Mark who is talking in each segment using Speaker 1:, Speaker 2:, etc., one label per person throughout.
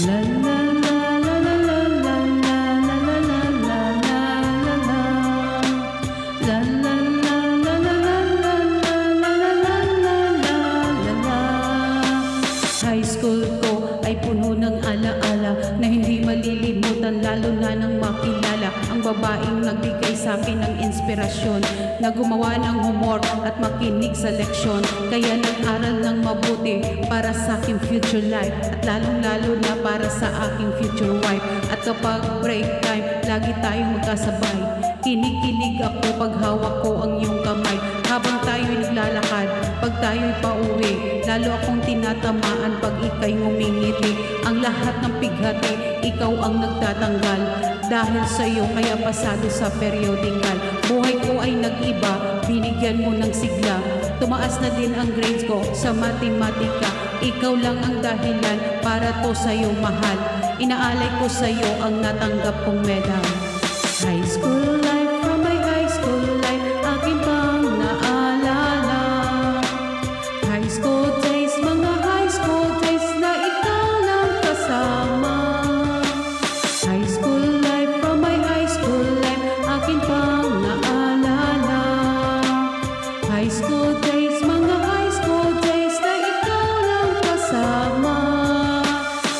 Speaker 1: La la la la la la la la la la la la la la la la la la la la. High school ko ay puno ng alaala na hindi malilimutan, lalo na nang makilala ang babaeng nagbigay sa akin ng inspirasyon, na gumawa ng humor at makinig sa leksyon. Kaya nag-aral ng mabuti para sa aking future life, at lalong-lalo na para sa aking future wife. At kapag break time, lagi tayong magkasabay. Kinikilig ako pag hawak ko ang iyong kamay, habang tayo'y naglalakad, pag tayo'y pauwi. Lalo akong tinatamaan pag ika'y ngumingiti. Ang lahat ng pighati, ikaw ang nagtatanggal. Dahil sa iyo kaya pasado sa periodikal. Buhay ko ay nag-iba, binigyan mo ng sigla. Tumaas na din ang grades ko sa matematika. Ikaw lang ang dahilan para to sa iyo mahal. Inaalay ko sa iyo ang natanggap kong medal. High school life, from my high school life, aking pang naalala. High school days, mga high school days na ikaw lang kasama. High school life, from my high school life, aking pang naalala. High school days, mga high school days na ikaw lang kasama.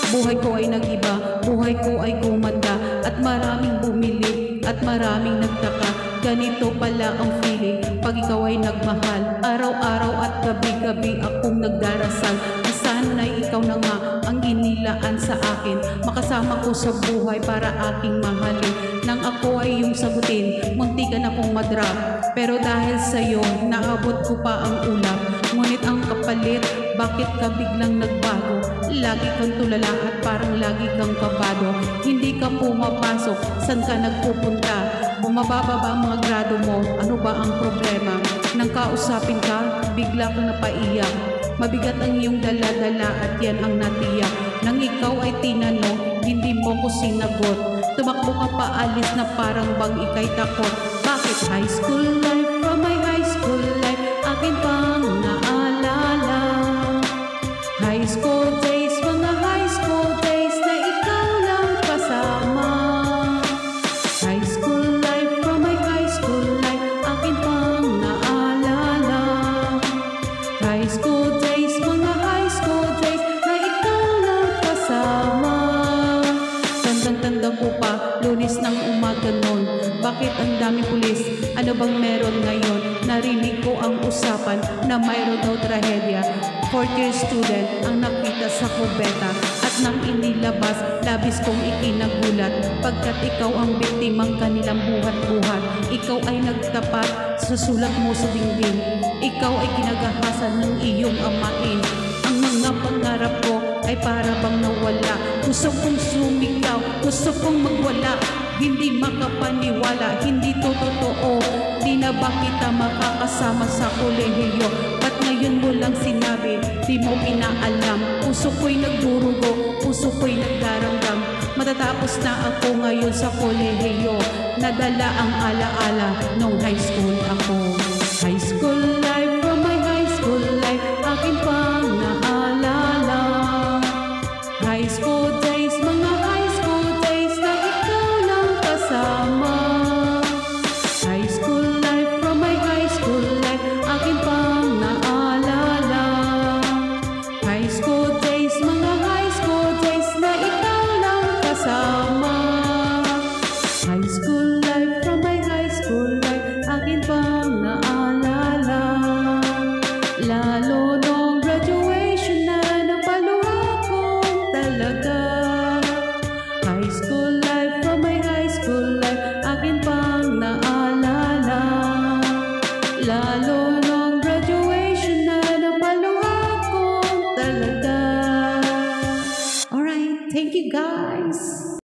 Speaker 1: Buhay ko ay nag-iba, buhay ko ay gumanda, at maraming bumili at maraming nagtaka. Ganito pala ang feeling pag ikaw ay nagmahal. Araw-araw at gabi-gabi akong nagdarasal na sana'y ikaw na nga ang inilaan sa akin, makasama ko sa buhay para aking mahalin. Nang ako ay iyong sagutin, munti ka na kong madrap, pero dahil sa'yo naabot ko pa ang ulap. Ngunit ang kapalit, bakit ka biglang nagbago? Lagi kang tulala at parang lagi kang kabado. Hindi ka pumapasok, saan ka nagpupunta? Bumababa ba ang mga grado mo? Ano ba ang problema? Nang kausapin ka, bigla kang napaiyak. Mabigat ang iyong dala-dala at yan ang natiyak. Nang ikaw ay tinanong, hindi mo ko sinagot. Tumakbo ka pa alis na parang bang ika'y takot. Bakit? High school life, from my high school life, akin pang naalala. High school days, mga high school days na ikaw lang kasama. High school life, from my high school life, akin pang naalala. High school days, mga high school days na ikaw lang kasama. Tandang-tanda ko pa, Lunes ng umaga nun. Bakit ang daming pulis? Ano bang meron ngayon? Narinig ko ang usapan na mayroon daw trahedya. Fourth year student ang nakita sa kubeta, at nang inilabas, labis kong ikinagulat, pagkat ikaw ang biktimang kanilang buhat-buhat. Ikaw ay nagtapat sa sulat mo sa dingding. Ikaw ay kinagahasan ng iyong amain. Ang mga pangarap ko ay para bang nawala. Gusto kong sumigaw, gusto kong magwala. Hindi makapaniwala, hindi to totoo. Di na ba kita makakasama sa kolehiyo? Ba't ngayon mo lang sinabi, di mo inaalam? Puso ko'y nagdurugo, puso ko'y nagdaramdam. Matatapos na ako ngayon sa kolehiyo. Nadala ang alaala nung high school ako.